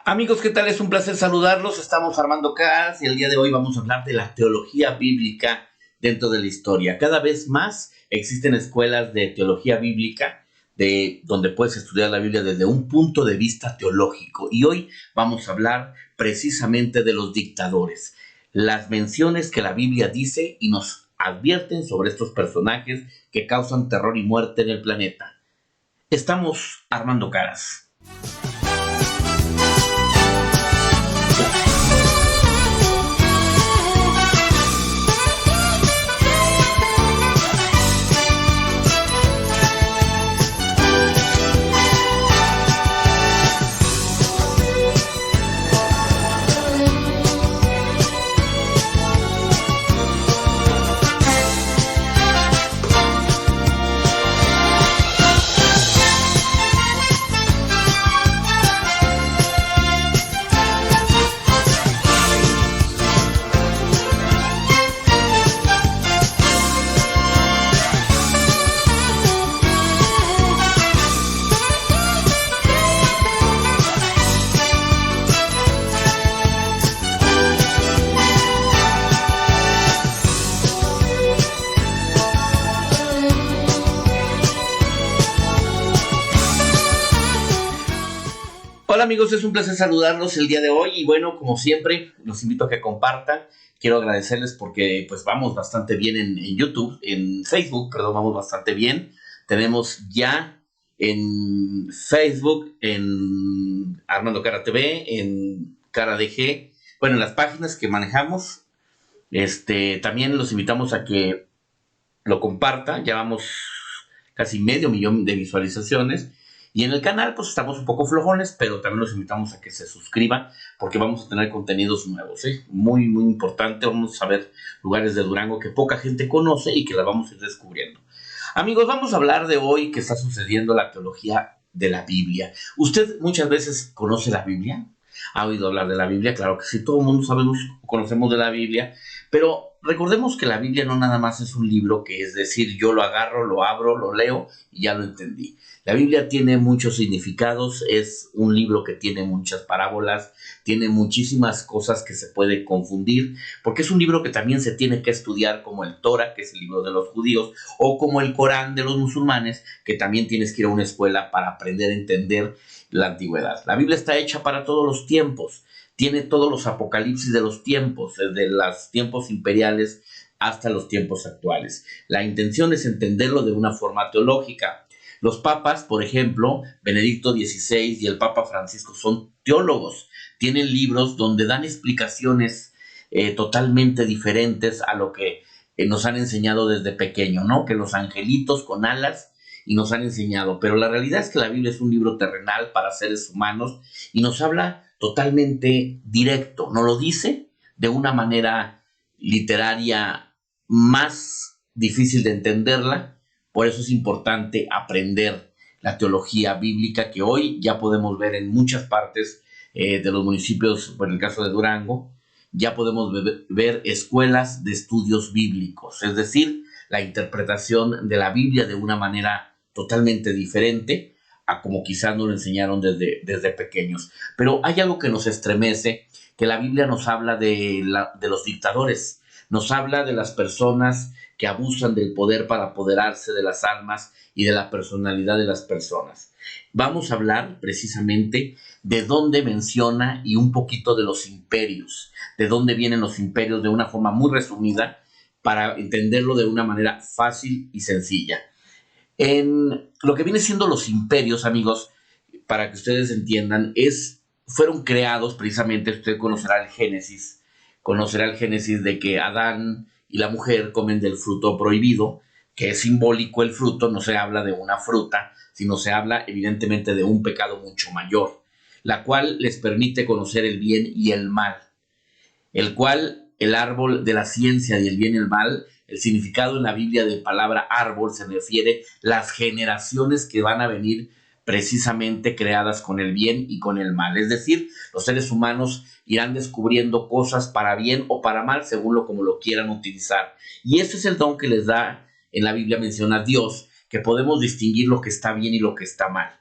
Amigos, ¿qué tal? Es un placer saludarlos. Estamos Armando Cas y el día de hoy vamos a hablar de la teología bíblica dentro de la historia. Cada vez más existen escuelas de teología bíblica donde puedes estudiar la Biblia desde un punto de vista teológico. Y hoy vamos a hablar precisamente de los dictadores. Las menciones que la Biblia dice y nos advierten sobre estos personajes que causan terror y muerte en el planeta. Estamos Armando Caras. Hola amigos, es un placer saludarlos el día de hoy y bueno, como siempre, los invito a que compartan. Quiero agradecerles porque pues vamos bastante bien en YouTube, en Facebook, perdón, vamos bastante bien. Tenemos ya en Facebook, en Armando Cara TV, en Cara DG, bueno, en las páginas que manejamos. También los invitamos a que lo compartan, ya vamos casi 500,000 de visualizaciones. Y en el canal pues estamos un poco flojones, pero también los invitamos a que se suscriban porque vamos a tener contenidos nuevos, muy muy importante. Vamos a ver lugares de Durango que poca gente conoce y que las vamos a ir descubriendo. Amigos, vamos a hablar de hoy que está sucediendo la teología de la Biblia. ¿Usted muchas veces conoce la Biblia? ¿Ha oído hablar de la Biblia? Claro que sí, todo el mundo conocemos de la Biblia, pero recordemos que la Biblia no nada más es un libro que es decir, yo lo agarro, lo abro, lo leo y ya lo entendí. La Biblia tiene muchos significados, es un libro que tiene muchas parábolas, tiene muchísimas cosas que se puede confundir, porque es un libro que también se tiene que estudiar como el Torah, que es el libro de los judíos, o como el Corán de los musulmanes, que también tienes que ir a una escuela para aprender a entender la antigüedad. La Biblia está hecha para todos los tiempos, tiene todos los apocalipsis de los tiempos, desde los tiempos imperiales hasta los tiempos actuales. La intención es entenderlo de una forma teológica. Los papas, por ejemplo, Benedicto XVI y el Papa Francisco son teólogos. Tienen libros donde dan explicaciones totalmente diferentes a lo que nos han enseñado desde pequeño, ¿no? Que los angelitos con alas y nos han enseñado. Pero la realidad es que la Biblia es un libro terrenal para seres humanos y nos habla totalmente directo. Nos lo dice de una manera literaria más difícil de entenderla. Por eso es importante aprender la teología bíblica que hoy ya podemos ver en muchas partes de los municipios, por el caso de Durango, ya podemos ver escuelas de estudios bíblicos, es decir, la interpretación de la Biblia de una manera totalmente diferente a como quizás nos lo enseñaron desde pequeños. Pero hay algo que nos estremece, que la Biblia nos habla de los dictadores, nos habla de las personas que abusan del poder para apoderarse de las almas y de la personalidad de las personas. Vamos a hablar precisamente de dónde menciona y un poquito de los imperios, de dónde vienen los imperios de una forma muy resumida para entenderlo de una manera fácil y sencilla. En lo que viene siendo los imperios, amigos, para que ustedes entiendan, fueron creados precisamente, usted conocerá el Génesis de que Adán y la mujer comen del fruto prohibido, que es simbólico el fruto, no se habla de una fruta, sino se habla evidentemente de un pecado mucho mayor, la cual les permite conocer el bien y el mal, el cual el árbol de la ciencia y el bien y el mal, el significado en la Biblia de palabra árbol se refiere a las generaciones que van a venir precisamente creadas con el bien y con el mal. Es decir, los seres humanos irán descubriendo cosas para bien o para mal, según como lo quieran utilizar. Y ese es el don que les da, en la Biblia menciona Dios, que podemos distinguir lo que está bien y lo que está mal.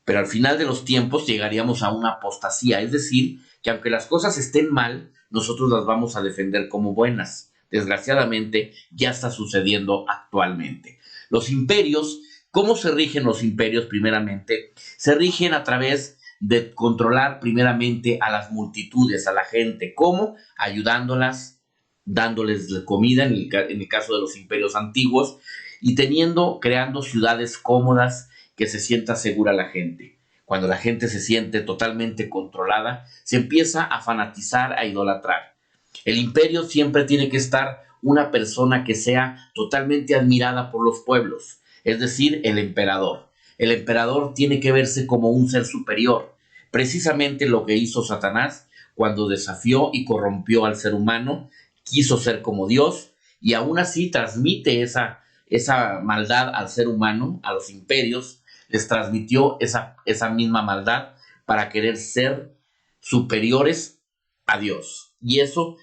pero al final de los tiempos llegaríamos a una apostasía, es decir, que aunque las cosas estén mal, nosotros las vamos a defender como buenas. Desgraciadamente, ya está sucediendo actualmente. Los imperios, ¿cómo se rigen los imperios primeramente? Se rigen a través de controlar primeramente a las multitudes, a la gente. ¿Cómo? Ayudándolas, dándoles comida, en el caso de los imperios antiguos, y creando ciudades cómodas que se sienta segura la gente. Cuando la gente se siente totalmente controlada, se empieza a fanatizar, a idolatrar. El imperio siempre tiene que estar una persona que sea totalmente admirada por los pueblos, es decir, el emperador. El emperador tiene que verse como un ser superior, precisamente lo que hizo Satanás cuando desafió y corrompió al ser humano, quiso ser como Dios y aún así transmite esa maldad al ser humano, a los imperios, les transmitió esa misma maldad para querer ser superiores a Dios. Y eso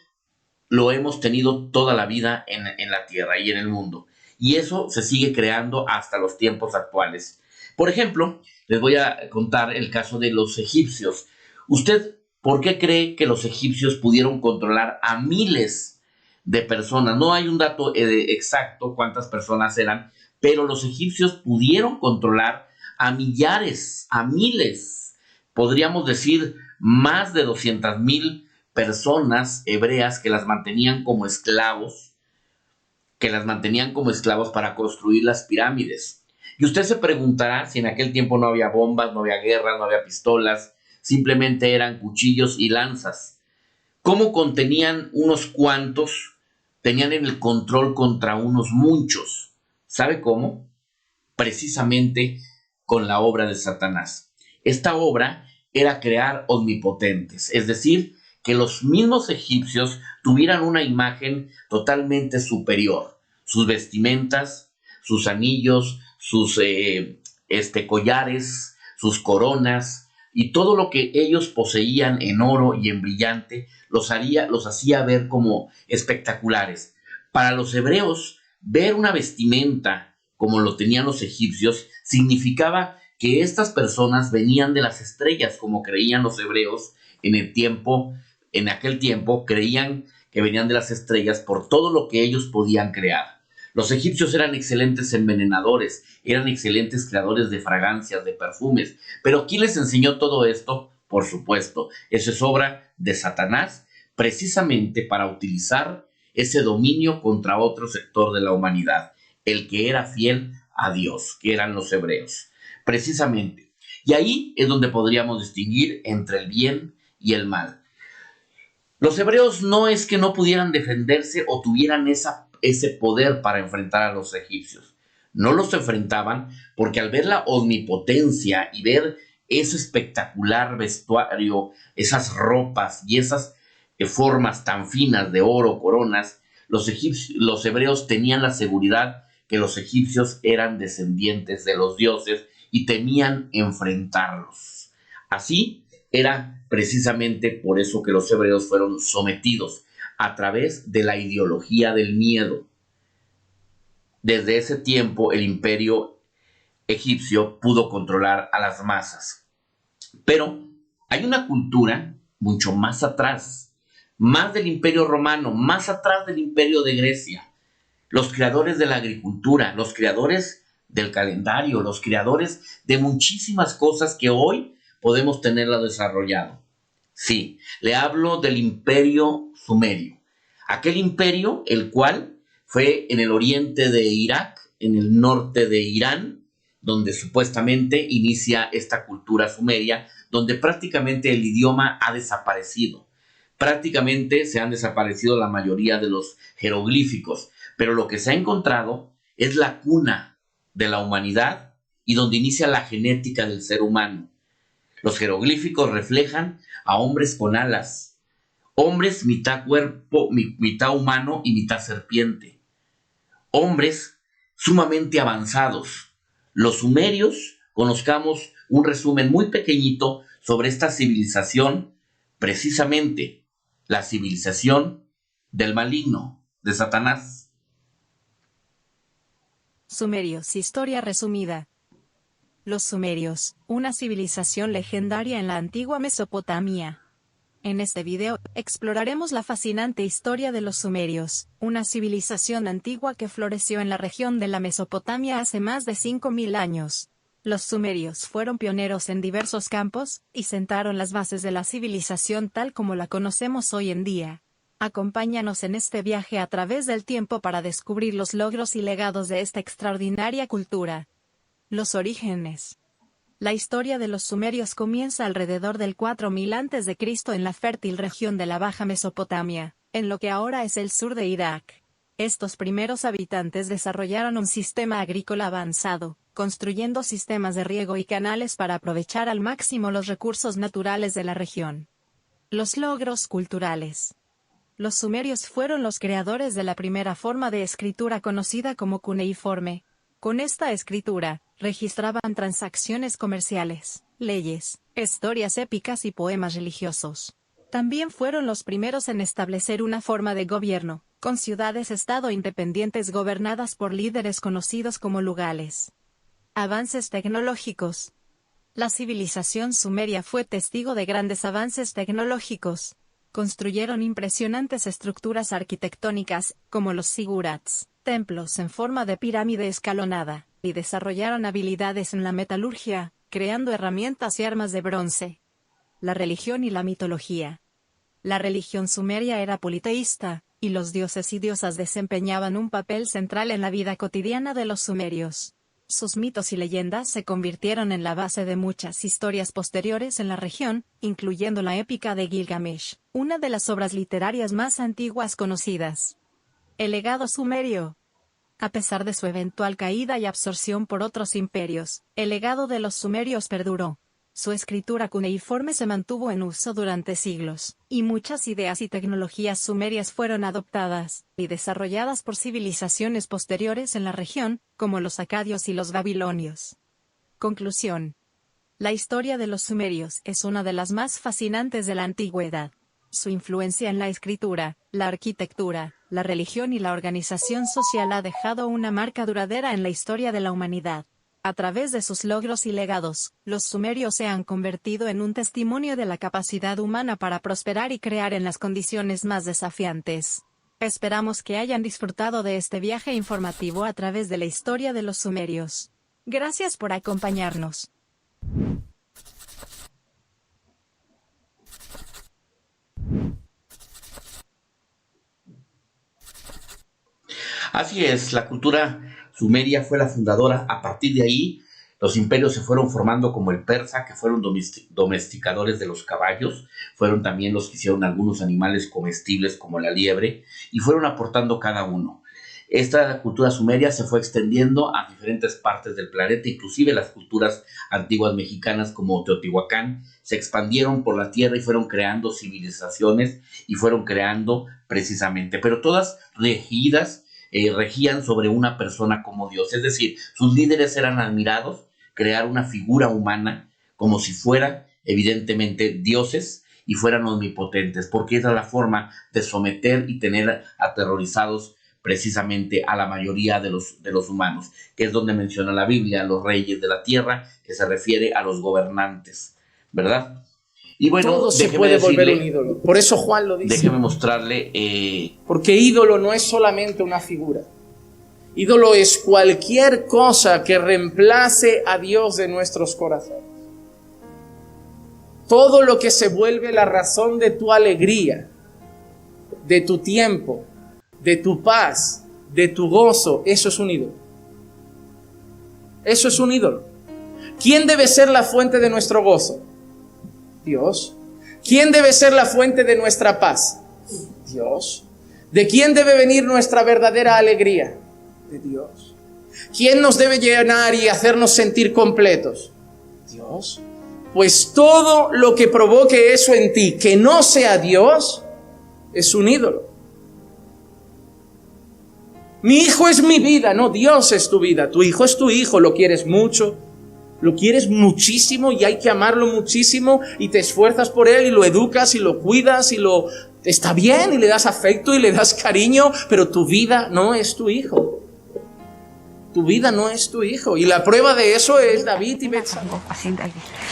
lo hemos tenido toda la vida en la tierra y en el mundo. Y eso se sigue creando hasta los tiempos actuales. Por ejemplo, les voy a contar el caso de los egipcios. ¿Usted por qué cree que los egipcios pudieron controlar a miles de personas? No hay un dato exacto cuántas personas eran, pero los egipcios pudieron controlar a millares, a miles, podríamos decir más de 200,000 personas hebreas que las mantenían como esclavos para construir las pirámides. Y usted se preguntará si en aquel tiempo no había bombas, no había guerras, no había pistolas, simplemente eran cuchillos y lanzas. ¿Cómo contenían unos cuantos? Tenían el control contra unos muchos. ¿Sabe cómo? Precisamente con la obra de Satanás. Esta obra era crear omnipotentes, es decir, que los mismos egipcios tuvieran una imagen totalmente superior. Sus vestimentas, sus anillos, sus collares, sus coronas y todo lo que ellos poseían en oro y en brillante los hacía ver como espectaculares. Para los hebreos, ver una vestimenta como lo tenían los egipcios significaba que estas personas venían de las estrellas, como creían los hebreos en aquel tiempo creían que venían de las estrellas por todo lo que ellos podían crear. Los egipcios eran excelentes envenenadores, eran excelentes creadores de fragancias, de perfumes. Pero ¿quién les enseñó todo esto? Por supuesto, eso es obra de Satanás, precisamente para utilizar ese dominio contra otro sector de la humanidad, el que era fiel a Dios, que eran los hebreos. Precisamente. Y ahí es donde podríamos distinguir entre el bien y el mal. Los hebreos no es que no pudieran defenderse o tuvieran ese poder para enfrentar a los egipcios. No los enfrentaban porque al ver la omnipotencia y ver ese espectacular vestuario, esas ropas y esas formas tan finas de oro, coronas, los hebreos tenían la seguridad que los egipcios eran descendientes de los dioses y temían enfrentarlos. Así era precisamente por eso que los hebreos fueron sometidos a través de la ideología del miedo. Desde ese tiempo el imperio egipcio pudo controlar a las masas. Pero hay una cultura mucho más atrás, más del imperio romano, más atrás del imperio de Grecia. Los creadores de la agricultura, los creadores del calendario, los creadores de muchísimas cosas que hoy podemos tenerla desarrollado. Sí, le hablo del imperio sumerio. Aquel imperio, el cual fue en el oriente de Irak, en el norte de Irán, donde supuestamente inicia esta cultura sumeria, donde prácticamente el idioma ha desaparecido. Prácticamente se han desaparecido la mayoría de los jeroglíficos, pero lo que se ha encontrado es la cuna de la humanidad y donde inicia la genética del ser humano. Los jeroglíficos reflejan a hombres con alas, hombres mitad cuerpo, mitad humano y mitad serpiente, hombres sumamente avanzados. Los sumerios, conozcamos un resumen muy pequeñito sobre esta civilización, precisamente la civilización del maligno, de Satanás. Sumerios, historia resumida. Los sumerios, una civilización legendaria en la antigua Mesopotamia. En este video, exploraremos la fascinante historia de los sumerios, una civilización antigua que floreció en la región de la Mesopotamia hace más de 5000 años. Los sumerios fueron pioneros en diversos campos, y sentaron las bases de la civilización tal como la conocemos hoy en día. Acompáñanos en este viaje a través del tiempo para descubrir los logros y legados de esta extraordinaria cultura. Los orígenes. La historia de los sumerios comienza alrededor del 4000 a.C. en la fértil región de la Baja Mesopotamia, en lo que ahora es el sur de Irak. Estos primeros habitantes desarrollaron un sistema agrícola avanzado, construyendo sistemas de riego y canales para aprovechar al máximo los recursos naturales de la región. Los logros culturales. Los sumerios fueron los creadores de la primera forma de escritura conocida como cuneiforme. Con esta escritura, registraban transacciones comerciales, leyes, historias épicas y poemas religiosos. También fueron los primeros en establecer una forma de gobierno, con ciudades-estado independientes gobernadas por líderes conocidos como lugales. Avances tecnológicos. La civilización sumeria fue testigo de grandes avances tecnológicos. Construyeron impresionantes estructuras arquitectónicas, como los zigurats, templos en forma de pirámide escalonada, y desarrollaron habilidades en la metalurgia, creando herramientas y armas de bronce. La religión y la mitología. La religión sumeria era politeísta, y los dioses y diosas desempeñaban un papel central en la vida cotidiana de los sumerios. Sus mitos y leyendas se convirtieron en la base de muchas historias posteriores en la región, incluyendo la épica de Gilgamesh, una de las obras literarias más antiguas conocidas. El legado sumerio. A pesar de su eventual caída y absorción por otros imperios, el legado de los sumerios perduró. Su escritura cuneiforme se mantuvo en uso durante siglos, y muchas ideas y tecnologías sumerias fueron adoptadas y desarrolladas por civilizaciones posteriores en la región, como los acadios y los babilonios. Conclusión. La historia de los sumerios es una de las más fascinantes de la antigüedad. Su influencia en la escritura, la arquitectura, la religión y la organización social ha dejado una marca duradera en la historia de la humanidad. A través de sus logros y legados, los sumerios se han convertido en un testimonio de la capacidad humana para prosperar y crear en las condiciones más desafiantes. Esperamos que hayan disfrutado de este viaje informativo a través de la historia de los sumerios. Gracias por acompañarnos. Así es, la cultura sumeria fue la fundadora. A partir de ahí, los imperios se fueron formando como el persa, que fueron domesticadores de los caballos, fueron también los que hicieron algunos animales comestibles como la liebre, y fueron aportando cada uno. Esta cultura sumeria se fue extendiendo a diferentes partes del planeta, inclusive las culturas antiguas mexicanas como Teotihuacán se expandieron por la tierra y fueron creando civilizaciones y fueron creando precisamente, pero todas regían sobre una persona como Dios, es decir, sus líderes eran admirados, crear una figura humana como si fueran evidentemente dioses y fueran omnipotentes, porque esa es la forma de someter y tener aterrorizados precisamente a la mayoría de los humanos, que es donde menciona la Biblia, los reyes de la tierra, que se refiere a los gobernantes, ¿verdad? Y bueno, todo se puede volver un ídolo. Por eso Juan lo dice. Déjeme mostrarle. Porque ídolo no es solamente una figura. Ídolo es cualquier cosa que reemplace a Dios de nuestros corazones. Todo lo que se vuelve la razón de tu alegría, de tu tiempo, de tu paz, de tu gozo, eso es un ídolo. Eso es un ídolo. ¿Quién debe ser la fuente de nuestro gozo? Dios. ¿Quién debe ser la fuente de nuestra paz? Dios. ¿De quién debe venir nuestra verdadera alegría? De Dios. ¿Quién nos debe llenar y hacernos sentir completos? Dios. Pues todo lo que provoque eso en ti, que no sea Dios, es un ídolo. Mi hijo es mi vida, no, Dios es tu vida. Tu hijo es tu hijo, lo quieres mucho, lo quieres muchísimo y hay que amarlo muchísimo y te esfuerzas por él y lo educas y lo cuidas y lo... Está bien y le das afecto y le das cariño, pero tu vida no es tu hijo. Tu vida no es tu hijo. Y la prueba de eso es David y Betsabé.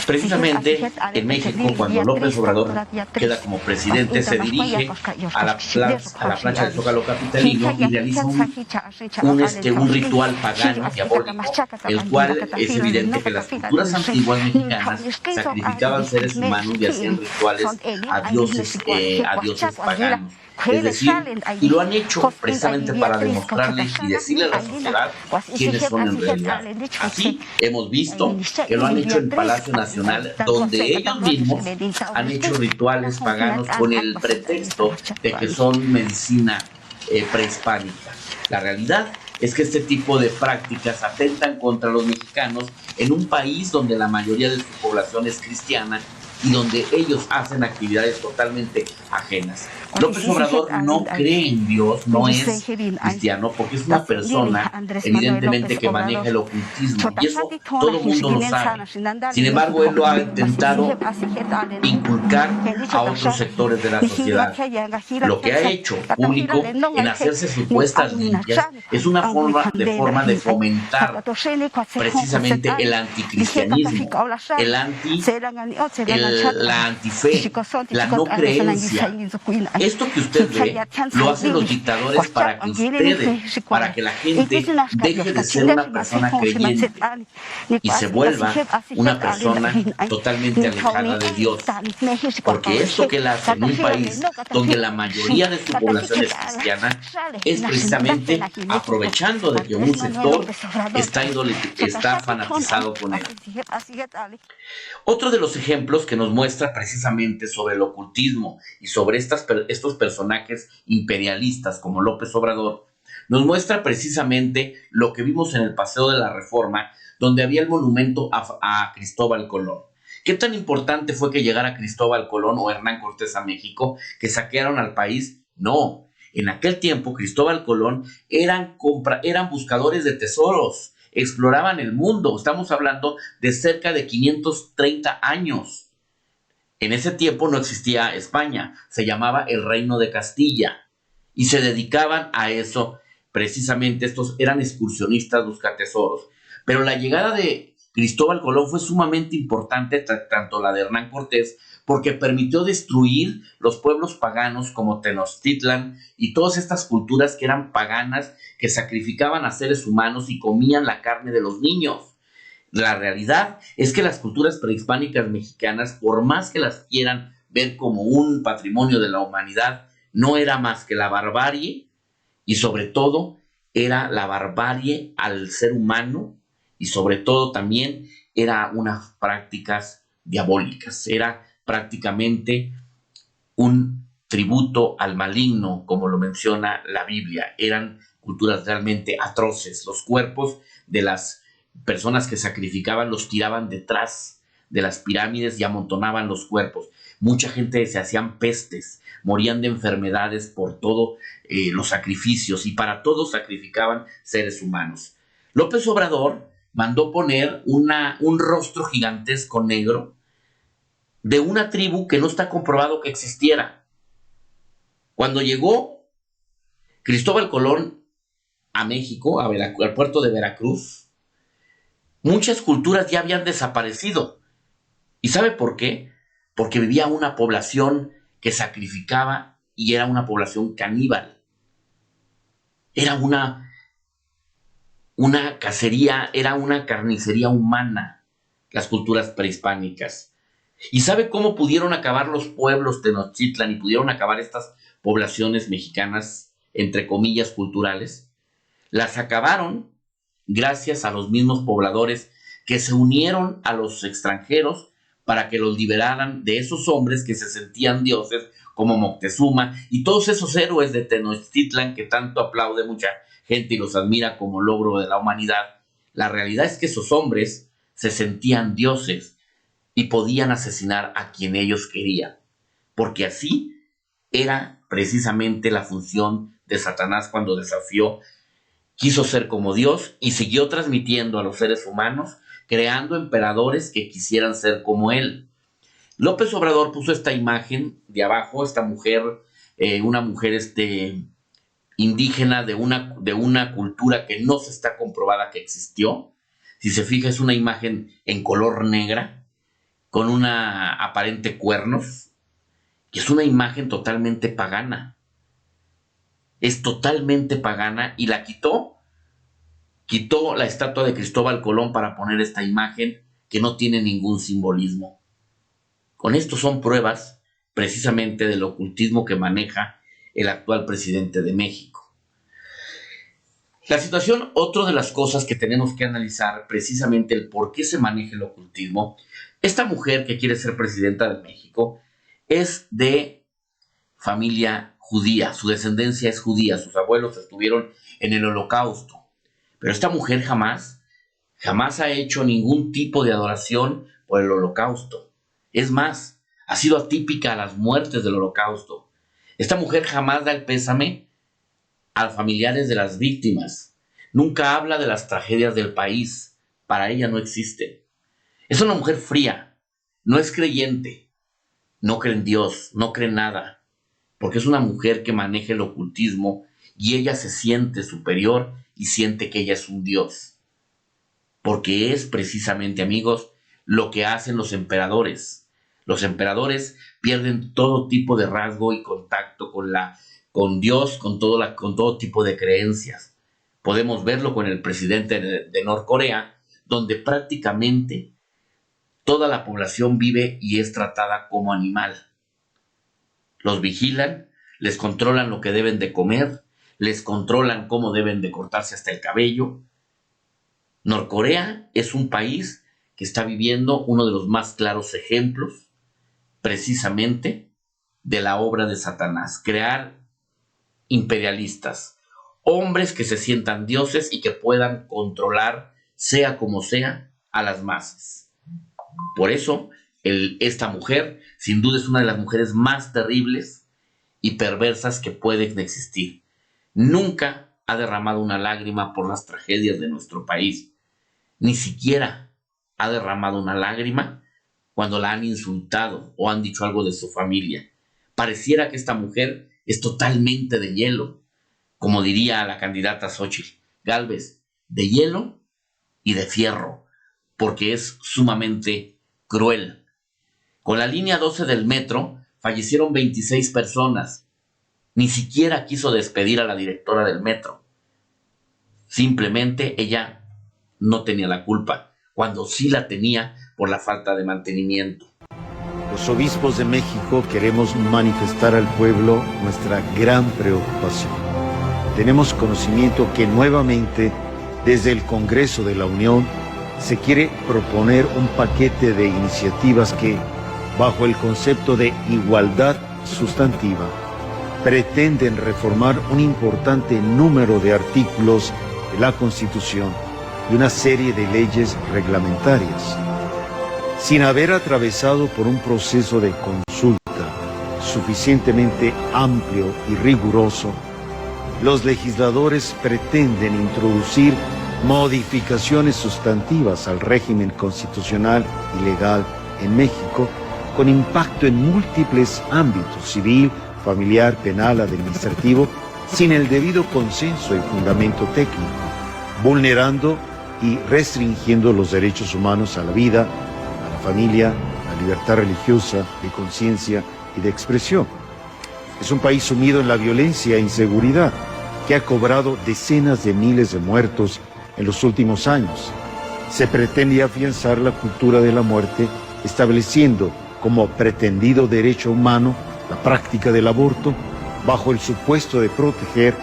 Precisamente en México, cuando López Obrador queda como presidente, se dirige a la plancha del Zócalo capitalino y realiza un ritual pagano diabólico, el cual es evidente que las culturas antiguas mexicanas sacrificaban seres humanos y hacían rituales a dioses paganos. Es decir, y lo han hecho precisamente para demostrarle y decirle a la sociedad quiénes son en realidad. Así hemos visto que lo han hecho en Palacio Nacional, donde ellos mismos han hecho rituales paganos con el pretexto de que son medicina prehispánica. La realidad es que este tipo de prácticas atentan contra los mexicanos en un país donde la mayoría de su población es cristiana y donde ellos hacen actividades totalmente ajenas. López Obrador no cree en Dios, no es cristiano, porque es una persona evidentemente que maneja el ocultismo, y eso todo el mundo lo sabe. Sin embargo, él lo ha intentado inculcar a otros sectores de la sociedad. Lo que ha hecho público en hacerse supuestas limpias es una forma de fomentar precisamente el anticristianismo, la antife, la no creencia. Esto que usted ve lo hacen los dictadores para que la gente deje de ser una persona creyente y se vuelva una persona totalmente alejada de Dios. Porque esto que él hace en un país donde la mayoría de su población es cristiana es precisamente aprovechando de que un sector está fanatizado con él. Otro de los ejemplos que nos muestra precisamente sobre el ocultismo y sobre estos personajes imperialistas como López Obrador, nos muestra precisamente lo que vimos en el Paseo de la Reforma, donde había el monumento a Cristóbal Colón. ¿Qué tan importante fue que llegara Cristóbal Colón o Hernán Cortés a México, que saquearon al país? No, en aquel tiempo Cristóbal Colón eran buscadores de tesoros, exploraban el mundo. Estamos hablando de cerca de 530 años. En ese tiempo no existía España, se llamaba el Reino de Castilla y se dedicaban a eso. Precisamente estos eran excursionistas buscatesoros. Pero la llegada de Cristóbal Colón fue sumamente importante, tanto la de Hernán Cortés, porque permitió destruir los pueblos paganos como Tenochtitlan y todas estas culturas que eran paganas, que sacrificaban a seres humanos y comían la carne de los niños. La realidad es que las culturas prehispánicas mexicanas, por más que las quieran ver como un patrimonio de la humanidad, no era más que la barbarie, y sobre todo era la barbarie al ser humano, y sobre todo también era unas prácticas diabólicas, era prácticamente un tributo al maligno, como lo menciona la Biblia. Eran culturas realmente atroces. Los cuerpos de las personas que sacrificaban los tiraban detrás de las pirámides y amontonaban los cuerpos. Mucha gente se hacían pestes, morían de enfermedades por todos los sacrificios, y para todos sacrificaban seres humanos. López Obrador mandó poner un rostro gigantesco negro de una tribu que no está comprobado que existiera. Cuando llegó Cristóbal Colón a México, al puerto de Veracruz, muchas culturas ya habían desaparecido. ¿Y sabe por qué? Porque vivía una población que sacrificaba y era una población caníbal. Era una cacería, era una carnicería humana, las culturas prehispánicas. ¿Y sabe cómo pudieron acabar los pueblos de Tenochtitlan y pudieron acabar estas poblaciones mexicanas, entre comillas, culturales? Las acabaron gracias a los mismos pobladores que se unieron a los extranjeros para que los liberaran de esos hombres que se sentían dioses, como Moctezuma y todos esos héroes de Tenochtitlan que tanto aplaude mucha gente y los admira como logro de la humanidad. La realidad es que esos hombres se sentían dioses y podían asesinar a quien ellos querían, porque así era precisamente la función de Satanás cuando quiso ser como Dios y siguió transmitiendo a los seres humanos, creando emperadores que quisieran ser como él. López Obrador puso esta imagen de abajo, esta mujer, una mujer indígena de una cultura que no se está comprobada que existió. Si se fija, es una imagen en color negra, con una aparente cuernos, y es una imagen totalmente pagana. Es totalmente pagana y la quitó la estatua de Cristóbal Colón para poner esta imagen que no tiene ningún simbolismo. Con esto son pruebas precisamente del ocultismo que maneja el actual presidente de México. La situación, otra de las cosas que tenemos que analizar, precisamente el por qué se maneja el ocultismo. Esta mujer que quiere ser presidenta de México es de familia judía, su descendencia es judía, sus abuelos estuvieron en el Holocausto. Pero esta mujer jamás ha hecho ningún tipo de adoración por el Holocausto. Es más, ha sido atípica a las muertes del Holocausto. Esta mujer jamás da el pésame a los familiares de las víctimas. Nunca habla de las tragedias del país. Para ella no existen. Es una mujer fría. No es creyente. No cree en Dios. No cree en nada. Porque es una mujer que maneja el ocultismo y ella se siente superior y siente que ella es un dios. Porque es precisamente, amigos, lo que hacen los emperadores. Los emperadores pierden todo tipo de rasgo y contacto con Dios, con todo tipo de creencias. Podemos verlo con el presidente de Norcorea, donde prácticamente toda la población vive y es tratada como animal. Los vigilan, les controlan lo que deben de comer, les controlan cómo deben de cortarse hasta el cabello. Norcorea es un país que está viviendo uno de los más claros ejemplos precisamente de la obra de Satanás, crear imperialistas, hombres que se sientan dioses y que puedan controlar, sea como sea, a las masas. Por eso, esta mujer, sin duda, es una de las mujeres más terribles y perversas que pueden existir. Nunca ha derramado una lágrima por las tragedias de nuestro país. Ni siquiera ha derramado una lágrima cuando la han insultado o han dicho algo de su familia. Pareciera que esta mujer es totalmente de hielo, como diría la candidata Xóchitl Gálvez, de hielo y de fierro, porque es sumamente cruel. Con la línea 12 del metro fallecieron 26 personas. Ni siquiera quiso despedir a la directora del metro. Simplemente ella no tenía la culpa, cuando sí la tenía por la falta de mantenimiento. Los obispos de México queremos manifestar al pueblo nuestra gran preocupación. Tenemos conocimiento que nuevamente, desde el Congreso de la Unión, se quiere proponer un paquete de iniciativas que, bajo el concepto de igualdad sustantiva, pretenden reformar un importante número de artículos de la Constitución y una serie de leyes reglamentarias, sin haber atravesado por un proceso de consulta suficientemente amplio y riguroso. Los legisladores pretenden introducir modificaciones sustantivas al régimen constitucional y legal en México, con impacto en múltiples ámbitos: civil, familiar, penal, administrativo, sin el debido consenso y fundamento técnico, vulnerando y restringiendo los derechos humanos a la vida, a la familia, a la libertad religiosa, de conciencia y de expresión. Es un país sumido en la violencia e inseguridad, que ha cobrado decenas de miles de muertos en los últimos años. Se pretende afianzar la cultura de la muerte, estableciendo como pretendido derecho humano la práctica del aborto, bajo el supuesto de proteger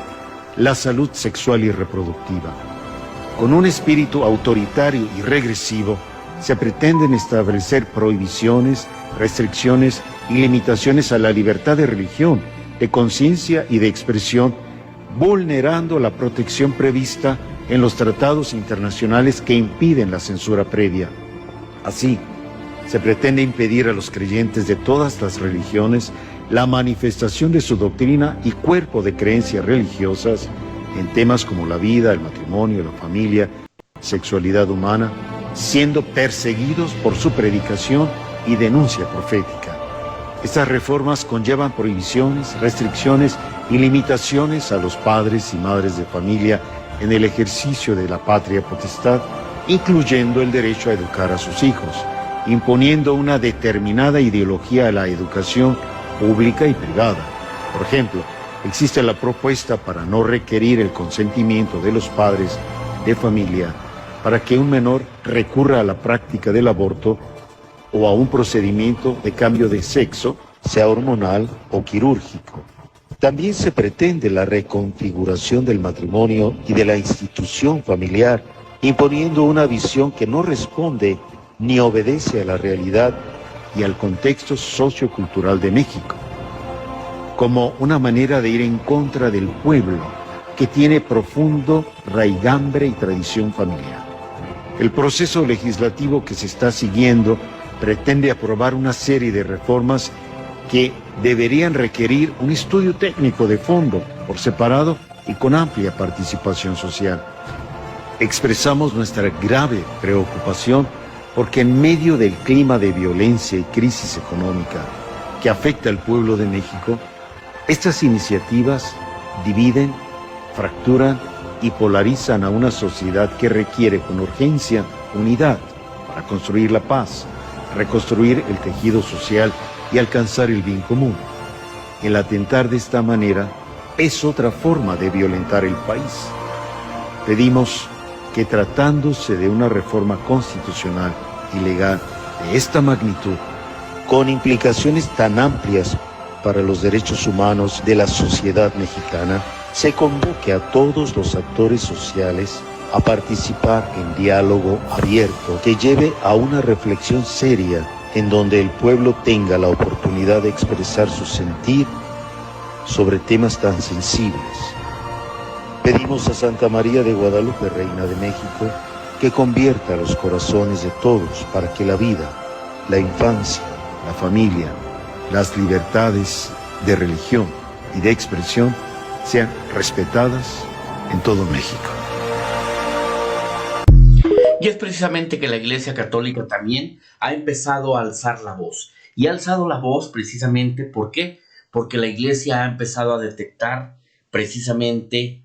la salud sexual y reproductiva. Con un espíritu autoritario y regresivo, se pretenden establecer prohibiciones, restricciones y limitaciones a la libertad de religión, de conciencia y de expresión, vulnerando la protección prevista en los tratados internacionales que impiden la censura previa. Así, se pretende impedir a los creyentes de todas las religiones la manifestación de su doctrina y cuerpo de creencias religiosas en temas como la vida, el matrimonio, la familia, sexualidad humana, siendo perseguidos por su predicación y denuncia profética. Estas reformas conllevan prohibiciones, restricciones y limitaciones a los padres y madres de familia en el ejercicio de la patria potestad, incluyendo el derecho a educar a sus hijos, imponiendo una determinada ideología a la educación pública y privada. Por ejemplo, existe la propuesta para no requerir el consentimiento de los padres de familia para que un menor recurra a la práctica del aborto o a un procedimiento de cambio de sexo, sea hormonal o quirúrgico. También se pretende la reconfiguración del matrimonio y de la institución familiar, imponiendo una visión que no responde ni obedece a la realidad y al contexto sociocultural de México, como una manera de ir en contra del pueblo que tiene profundo raigambre y tradición familiar. El proceso legislativo que se está siguiendo pretende aprobar una serie de reformas que deberían requerir un estudio técnico de fondo, por separado y con amplia participación social. Expresamos nuestra grave preocupación porque en medio del clima de violencia y crisis económica que afecta al pueblo de México, estas iniciativas dividen, fracturan y polarizan a una sociedad que requiere con urgencia unidad para construir la paz, reconstruir el tejido social y alcanzar el bien común. El atentar de esta manera es otra forma de violentar el país. Pedimos que tratándose de una reforma constitucional y legal de esta magnitud, con implicaciones tan amplias para los derechos humanos de la sociedad mexicana, se convoque a todos los actores sociales a participar en diálogo abierto que lleve a una reflexión seria en donde el pueblo tenga la oportunidad de expresar su sentir sobre temas tan sensibles. Pedimos a Santa María de Guadalupe, Reina de México, que convierta los corazones de todos para que la vida, la infancia, la familia, las libertades de religión y de expresión sean respetadas en todo México. Y es precisamente que la Iglesia Católica también ha empezado a alzar la voz. Y ha alzado la voz precisamente, ¿por qué? Porque la Iglesia ha empezado a detectar precisamente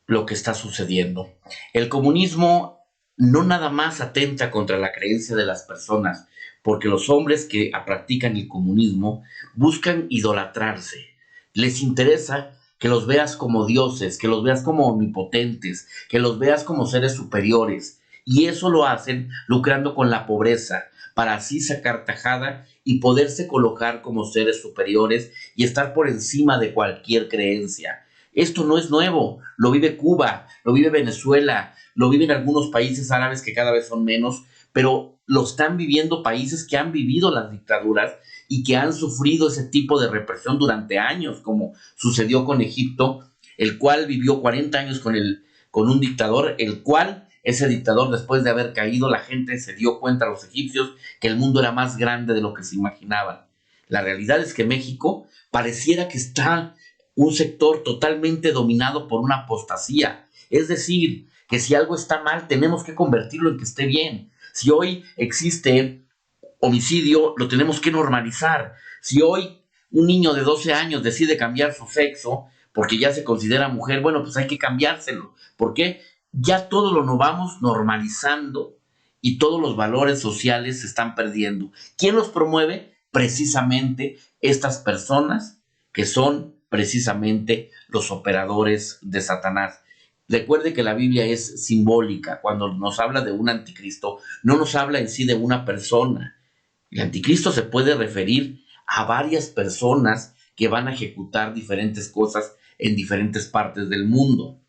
lo que está sucediendo. El comunismo no nada más atenta contra la creencia de las personas, porque los hombres que practican el comunismo buscan idolatrarse. Les interesa que los veas como dioses, que los veas como omnipotentes, que los veas como seres superiores. Y eso lo hacen lucrando con la pobreza, para así sacar tajada y poderse colocar como seres superiores y estar por encima de cualquier creencia. Esto no es nuevo, lo vive Cuba, lo vive Venezuela, lo viven algunos países árabes que cada vez son menos, pero lo están viviendo países que han vivido las dictaduras y que han sufrido ese tipo de represión durante años, como sucedió con Egipto, el cual vivió 40 años con un dictador, el cual ese dictador, después de haber caído, la gente se dio cuenta a los egipcios que el mundo era más grande de lo que se imaginaban. La realidad es que México pareciera que está un sector totalmente dominado por una apostasía. Es decir, que si algo está mal, tenemos que convertirlo en que esté bien. Si hoy existe homicidio, lo tenemos que normalizar. Si hoy un niño de 12 años decide cambiar su sexo porque ya se considera mujer, bueno, pues hay que cambiárselo. ¿Por qué? Ya todo lo vamos normalizando y todos los valores sociales se están perdiendo. ¿Quién los promueve? Precisamente estas personas que son precisamente los operadores de Satanás. Recuerde que la Biblia es simbólica. Cuando nos habla de un anticristo, no nos habla en sí de una persona. El anticristo se puede referir a varias personas que van a ejecutar diferentes cosas en diferentes partes del mundo.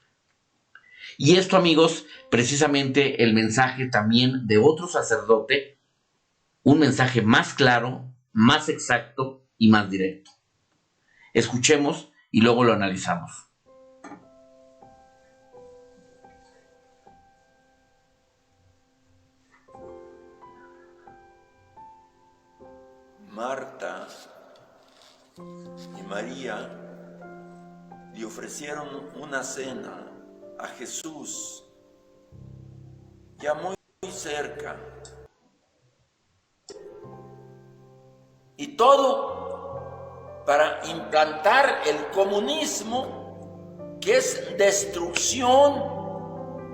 Y esto, amigos, precisamente el mensaje también de otro sacerdote, un mensaje más claro, más exacto y más directo. Escuchemos y luego lo analizamos. Marta y María le ofrecieron una cena a Jesús, ya muy cerca. y todo para implantar el comunismo, que es destrucción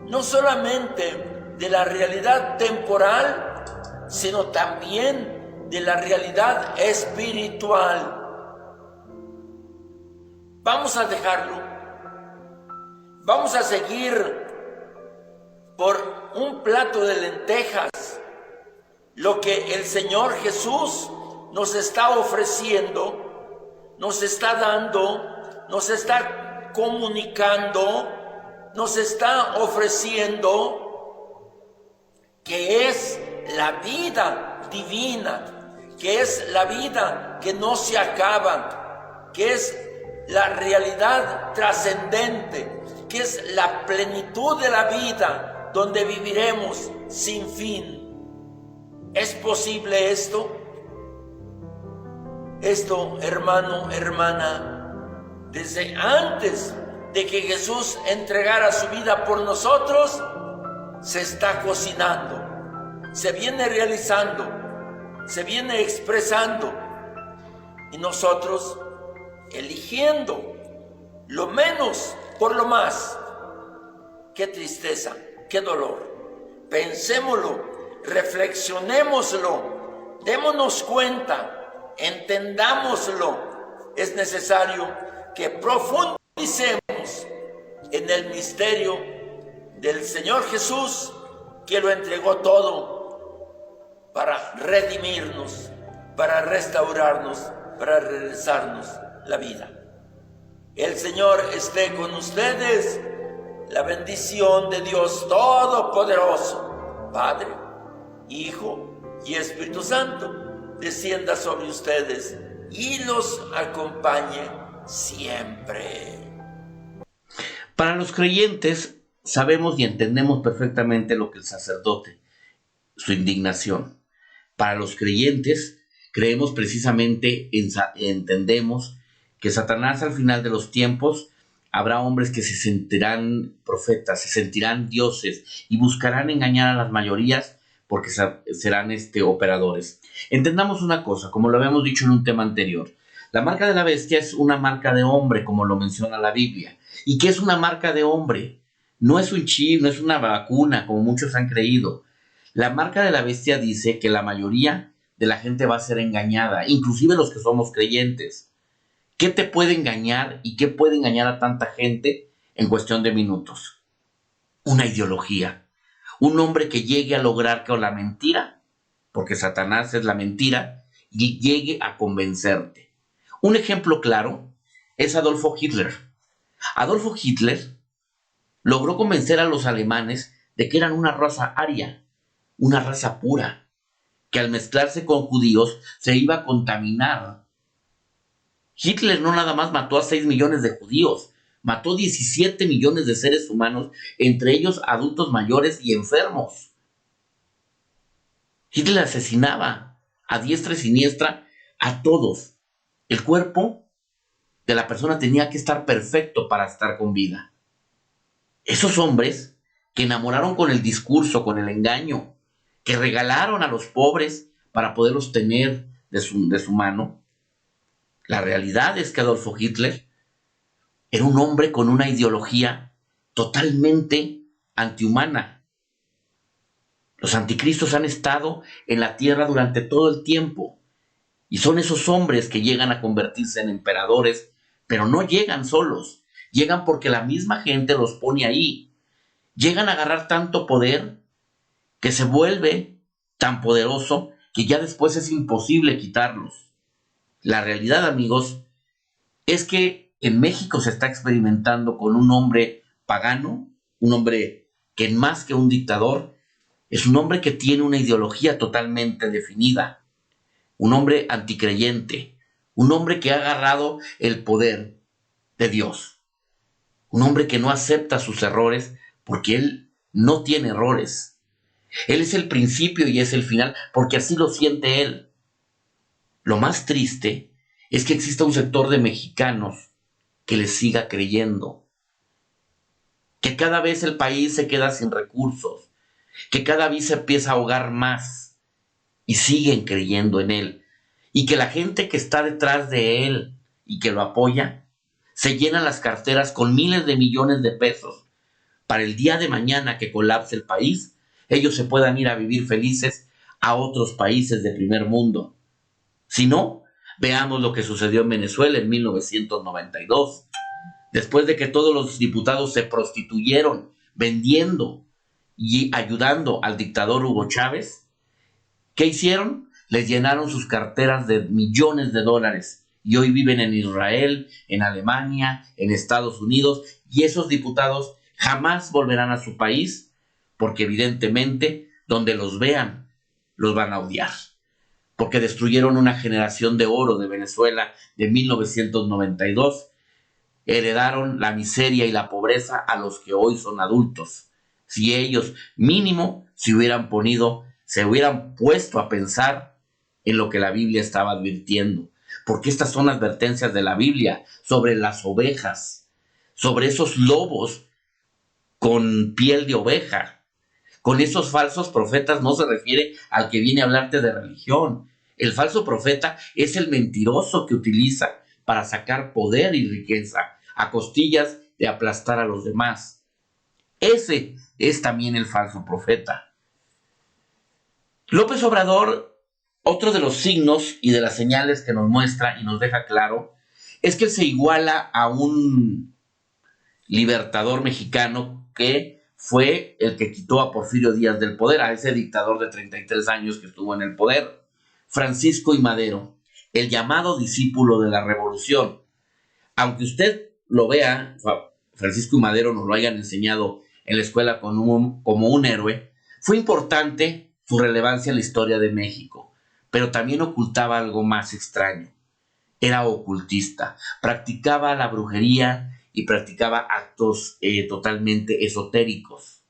no solamente de la realidad temporal, sino también de la realidad espiritual. Vamos a dejarlo. Vamos a seguir por un plato de lentejas lo que el Señor Jesús nos está ofreciendo, nos está dando, nos está comunicando, nos está ofreciendo, que es la vida divina, que es la vida que no se acaba, que es la realidad trascendente, que es la plenitud de la vida, donde viviremos sin fin. ¿Es posible esto? Esto, hermano, hermana, desde antes de que Jesús entregara su vida por nosotros, se está cocinando, se viene realizando, se viene expresando, y nosotros eligiendo lo menos por lo más. Qué tristeza, qué dolor. Pensémoslo, reflexionémoslo, démonos cuenta, entendámoslo. Es necesario que profundicemos en el misterio del Señor Jesús, que lo entregó todo para redimirnos, para restaurarnos, para regresarnos la vida. El Señor esté con ustedes. La bendición de Dios Todopoderoso, Padre, Hijo y Espíritu Santo, descienda sobre ustedes y los acompañe siempre. Para los creyentes, sabemos y entendemos perfectamente lo que el sacerdote, su indignación. Para los creyentes, creemos precisamente, entendemos que Satanás al final de los tiempos habrá hombres que se sentirán profetas, se sentirán dioses y buscarán engañar a las mayorías porque serán operadores. Entendamos una cosa, como lo habíamos dicho en un tema anterior. La marca de la bestia es una marca de hombre, como lo menciona la Biblia. ¿Y qué es una marca de hombre? No es un chip, no es una vacuna, como muchos han creído. La marca de la bestia dice que la mayoría de la gente va a ser engañada, inclusive los que somos creyentes. ¿Qué te puede engañar y qué puede engañar a tanta gente en cuestión de minutos? Una ideología. Un hombre que llegue a lograr con la mentira, porque Satanás es la mentira, y llegue a convencerte. Un ejemplo claro es Adolfo Hitler. Adolfo Hitler logró convencer a los alemanes de que eran una raza aria, una raza pura, que al mezclarse con judíos se iba a contaminar. Hitler no nada más mató a 6 millones de judíos, mató 17 millones de seres humanos, entre ellos adultos mayores y enfermos. Hitler asesinaba a diestra y siniestra a todos. El cuerpo de la persona tenía que estar perfecto para estar con vida. Esos hombres que enamoraron con el discurso, con el engaño, que regalaron a los pobres para poderlos tener de su mano. La realidad es que Adolfo Hitler era un hombre con una ideología totalmente antihumana. Los anticristos han estado en la tierra durante todo el tiempo y son esos hombres que llegan a convertirse en emperadores, pero no llegan solos, llegan porque la misma gente los pone ahí. Llegan a agarrar tanto poder que se vuelve tan poderoso que ya después es imposible quitarlos. La realidad, amigos, es que en México se está experimentando con un hombre pagano, un hombre que más que un dictador, es un hombre que tiene una ideología totalmente definida, un hombre anticreyente, un hombre que ha agarrado el poder de Dios, un hombre que no acepta sus errores porque él no tiene errores. Él es el principio y es el final porque así lo siente él. Lo más triste es que exista un sector de mexicanos que les siga creyendo, que cada vez el país se queda sin recursos, que cada vez se empieza a ahogar más y siguen creyendo en él. y que la gente que está detrás de él y que lo apoya se llenan las carteras con miles de millones de pesos para el día de mañana que colapse el país, ellos se puedan ir a vivir felices a otros países de primer mundo. Si no, veamos lo que sucedió en Venezuela en 1992. Después de que todos los diputados se prostituyeron vendiendo y ayudando al dictador Hugo Chávez, ¿qué hicieron? Les llenaron sus carteras de millones de dólares y hoy viven en Israel, en Alemania, en Estados Unidos, y esos diputados jamás volverán a su país porque evidentemente donde los vean los van a odiar, porque destruyeron una generación de oro de Venezuela de 1992, heredaron la miseria y la pobreza a los que hoy son adultos. Si ellos mínimo se hubieran puesto a pensar en lo que la Biblia estaba advirtiendo, porque estas son advertencias de la Biblia sobre las ovejas, sobre esos lobos con piel de oveja. Con esos falsos profetas no se refiere al que viene a hablarte de religión. El falso profeta es el mentiroso que utiliza para sacar poder y riqueza a costillas de aplastar a los demás. Ese es también el falso profeta. López Obrador, otro de los signos y de las señales que nos muestra y nos deja claro, es que se iguala a un libertador mexicano que fue el que quitó a Porfirio Díaz del poder, a ese dictador de 33 años que estuvo en el poder, Francisco I. Madero, el llamado discípulo de la revolución. Aunque usted lo vea, Francisco I. Madero nos lo hayan enseñado en la escuela como un héroe, fue importante su relevancia en la historia de México, pero también ocultaba algo más extraño. Era ocultista, practicaba la brujería y practicaba actos totalmente esotéricos.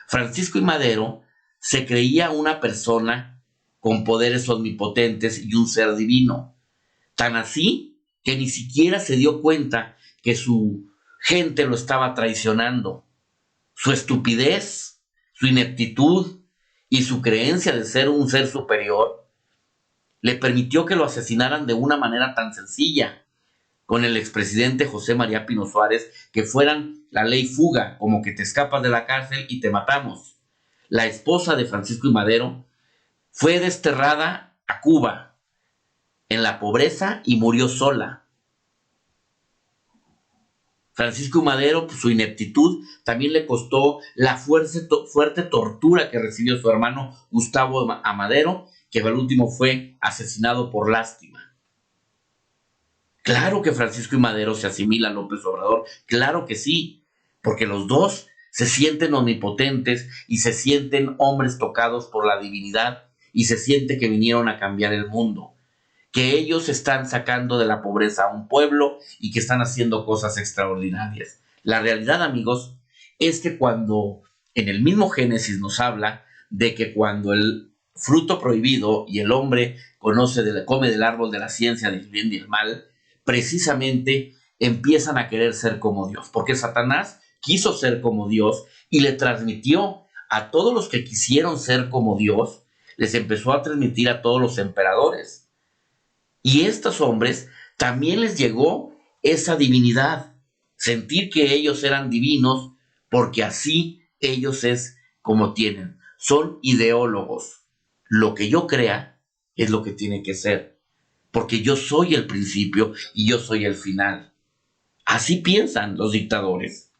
Francisco I. Madero se creía una persona con poderes omnipotentes y un ser divino, tan así que ni siquiera se dio cuenta que su gente lo estaba traicionando. Su estupidez, su ineptitud y su creencia de ser un ser superior le permitió que lo asesinaran de una manera tan sencilla, con el expresidente José María Pino Suárez, que fueran la ley fuga, como que te escapas de la cárcel y te matamos. La esposa de Francisco I. Madero fue desterrada a Cuba en la pobreza y murió sola. Francisco I. Madero, su ineptitud también le costó la fuerte tortura que recibió su hermano Gustavo Amadero, que al último fue asesinado por lástima. Claro que Francisco I. Madero se asimila a López Obrador, claro que sí, porque los dos se sienten omnipotentes y se sienten hombres tocados por la divinidad y se siente que vinieron a cambiar el mundo, que ellos están sacando de la pobreza a un pueblo y que están haciendo cosas extraordinarias. La realidad, amigos, es que cuando en el mismo Génesis nos habla de que cuando el fruto prohibido y el hombre come del árbol de la ciencia del bien y el mal, precisamente empiezan a querer ser como Dios, porque Satanás quiso ser como Dios y le transmitió a todos los que quisieron ser como Dios, les empezó a transmitir a todos los emperadores. Y a estos hombres también les llegó esa divinidad, sentir que ellos eran divinos, porque así ellos es como tienen, son ideólogos. Lo que yo crea es lo que tiene que ser, porque yo soy el principio y yo soy el final. Así piensan los dictadores.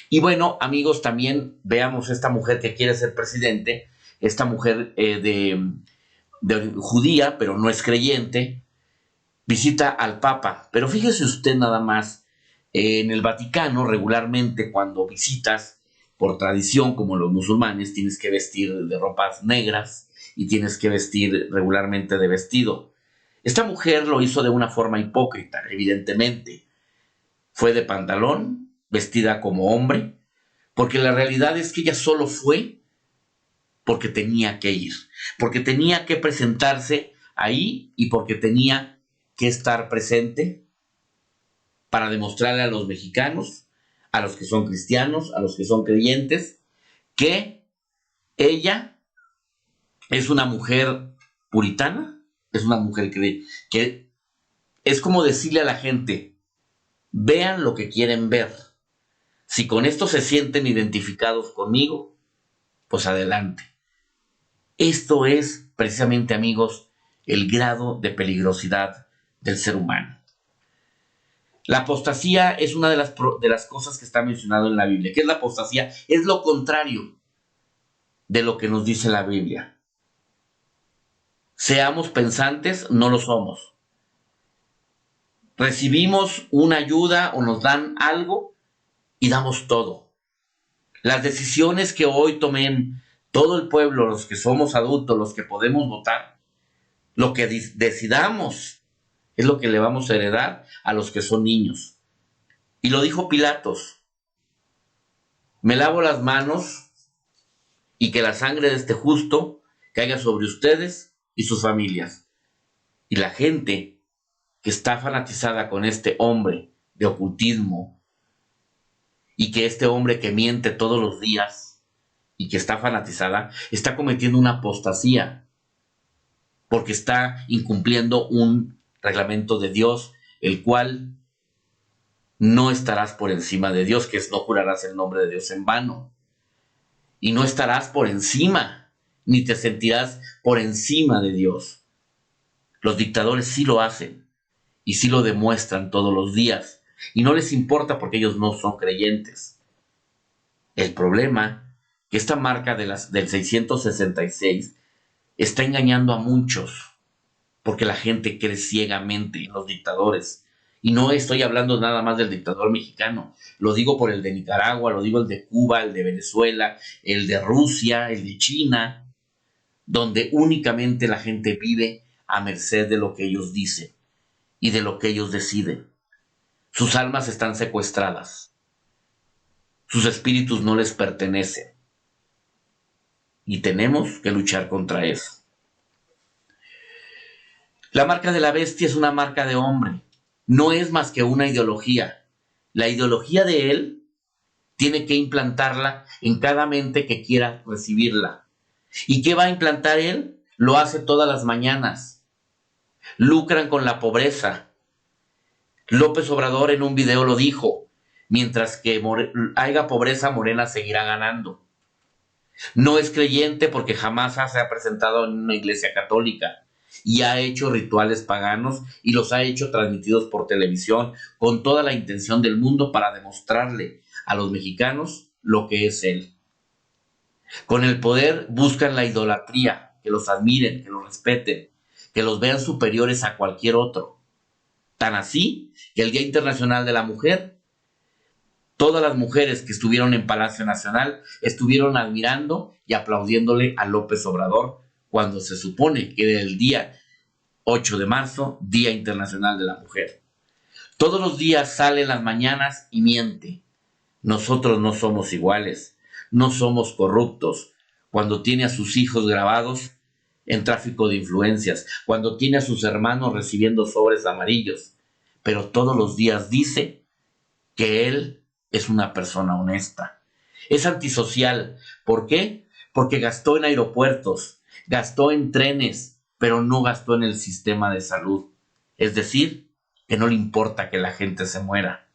Y bueno, amigos, también veamos esta mujer que quiere ser presidente, esta mujer de judía, pero no es creyente, visita al Papa. Pero fíjese usted nada más, en el Vaticano regularmente cuando visitas, por tradición como los musulmanes, tienes que vestir de ropas negras y tienes que vestir regularmente de vestido. Esta mujer lo hizo de una forma hipócrita, evidentemente. Fue de pantalón, vestida como hombre, porque la realidad es que ella solo fue porque tenía que ir, porque tenía que presentarse ahí y porque tenía que estar presente para demostrarle a los mexicanos, a los que son cristianos, a los que son creyentes, que ella es una mujer puritana, es una mujer que es como decirle a la gente, vean lo que quieren ver. Si con esto se sienten identificados conmigo, pues adelante. Esto es precisamente, amigos, el grado de peligrosidad del ser humano. La apostasía es una de las cosas que está mencionado en la Biblia. ¿Qué es la apostasía? Es lo contrario de lo que nos dice la Biblia. Seamos pensantes, no lo somos. Recibimos una ayuda o nos dan algo y damos todo. Las decisiones que hoy tomen todo el pueblo, los que somos adultos, los que podemos votar, lo que decidamos es lo que le vamos a heredar a los que son niños. Y lo dijo Pilatos: me lavo las manos y que la sangre de este justo caiga sobre ustedes y sus familias. Y la gente que está fanatizada con este hombre de ocultismo, y que este hombre que miente todos los días y que está fanatizada, está cometiendo una apostasía, porque está incumpliendo un reglamento de Dios, el cual no estarás por encima de Dios, que es no jurarás el nombre de Dios en vano. Y no estarás por encima, ni te sentirás por encima de Dios. Los dictadores sí lo hacen y sí lo demuestran todos los días. Y no les importa porque ellos no son creyentes. El problema es que esta marca del 666 está engañando a muchos, porque la gente cree ciegamente en los dictadores. Y no estoy hablando nada más del dictador mexicano. Lo digo por el de Nicaragua, lo digo el de Cuba, el de Venezuela, el de Rusia, el de China, donde únicamente la gente vive a merced de lo que ellos dicen y de lo que ellos deciden. Sus almas están secuestradas. Sus espíritus no les pertenecen. Y tenemos que luchar contra eso. La marca de la bestia es una marca de hombre. No es más que una ideología. La ideología de él tiene que implantarla en cada mente que quiera recibirla. ¿Y qué va a implantar él? Lo hace todas las mañanas. Lucran con la pobreza. López Obrador en un video lo dijo: mientras que haya pobreza, Morena seguirá ganando. No es creyente porque jamás se ha presentado en una iglesia católica y ha hecho rituales paganos y los ha hecho transmitidos por televisión con toda la intención del mundo para demostrarle a los mexicanos lo que es él. Con el poder buscan la idolatría, que los admiren, que los respeten, que los vean superiores a cualquier otro. Tan así que el Día Internacional de la Mujer, todas las mujeres que estuvieron en Palacio Nacional estuvieron admirando y aplaudiéndole a López Obrador, cuando se supone que era el día 8 de marzo, Día Internacional de la Mujer. Todos los días sale en las mañanas y miente. Nosotros no somos iguales, no somos corruptos. Cuando tiene a sus hijos grabados en tráfico de influencias, cuando tiene a sus hermanos recibiendo sobres amarillos, pero todos los días dice que él es una persona honesta. Es antisocial. ¿Por qué? Porque gastó en aeropuertos, gastó en trenes, pero no gastó en el sistema de salud. Es decir, que no le importa que la gente se muera.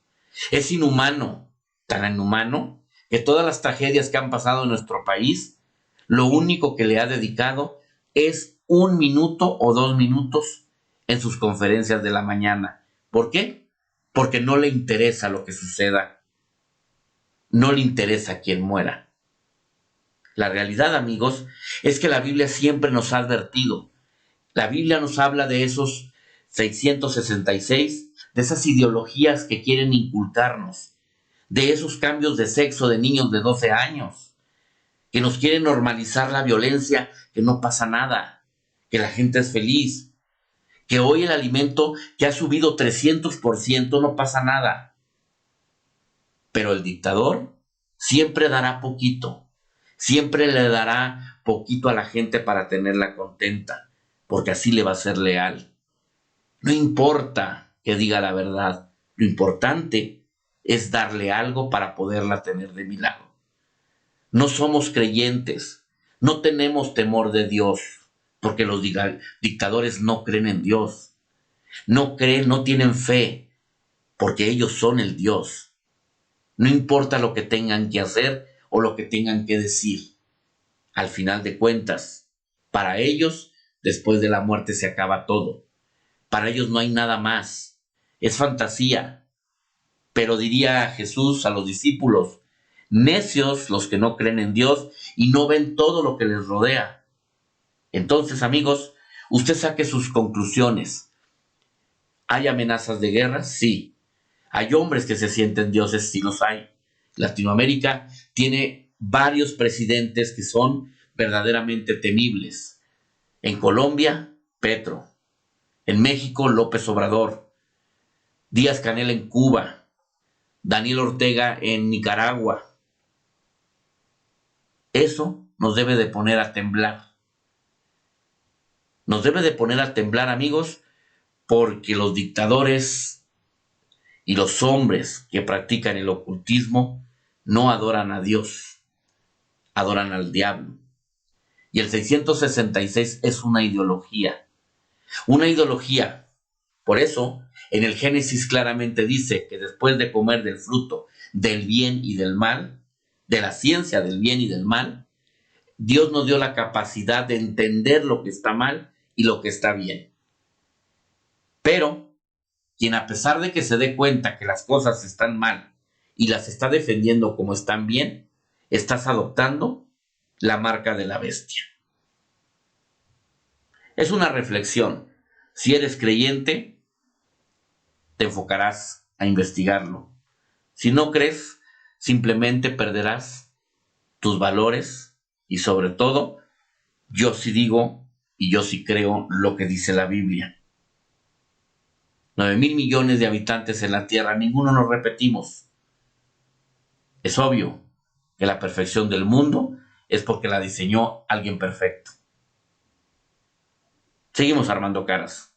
Es inhumano, tan inhumano, que todas las tragedias que han pasado en nuestro país, lo único que le ha dedicado es 1 minuto o 2 minutos en sus conferencias de la mañana. ¿Por qué? Porque no le interesa lo que suceda. No le interesa quién muera. La realidad, amigos, es que la Biblia siempre nos ha advertido. La Biblia nos habla de esos 666, de esas ideologías que quieren inculcarnos, de esos cambios de sexo de niños de 12 años, que nos quieren normalizar la violencia, que no pasa nada, que la gente es feliz, que hoy el alimento que ha subido 300% no pasa nada. Pero el dictador siempre dará poquito, siempre le dará poquito a la gente para tenerla contenta, porque así le va a ser leal. No importa que diga la verdad, lo importante es darle algo para poderla tener de milagro. No somos creyentes, no tenemos temor de Dios, porque los dictadores no creen en Dios. No creen, no tienen fe, porque ellos son el Dios. No importa lo que tengan que hacer o lo que tengan que decir. Al final de cuentas, para ellos, después de la muerte se acaba todo. Para ellos no hay nada más. Es fantasía. Pero diría Jesús a los discípulos, necios los que no creen en Dios y no ven todo lo que les rodea. Entonces, amigos, usted saque sus conclusiones. ¿Hay amenazas de guerra? Sí. ¿Hay hombres que se sienten dioses? Sí los hay. Latinoamérica tiene varios presidentes que son verdaderamente temibles. En Colombia, Petro. En México, López Obrador. Díaz-Canel en Cuba. Daniel Ortega en Nicaragua. Eso nos debe de poner a temblar. Nos debe de poner a temblar, amigos, porque los dictadores y los hombres que practican el ocultismo no adoran a Dios, adoran al diablo. Y el 666 es una ideología. Una ideología. Por eso, en el Génesis claramente dice que después de comer del fruto del bien y del mal, de la ciencia del bien y del mal, Dios nos dio la capacidad de entender lo que está mal y lo que está bien. Pero, quien a pesar de que se dé cuenta que las cosas están mal y las está defendiendo como están bien, estás adoptando la marca de la bestia. Es una reflexión. Si eres creyente, te enfocarás a investigarlo. Si no crees, simplemente perderás tus valores y sobre todo, yo sí digo y yo sí creo lo que dice la Biblia. 9,000 millones de habitantes en la tierra, ninguno nos repetimos. Es obvio que la perfección del mundo es porque la diseñó alguien perfecto. Seguimos armando caras.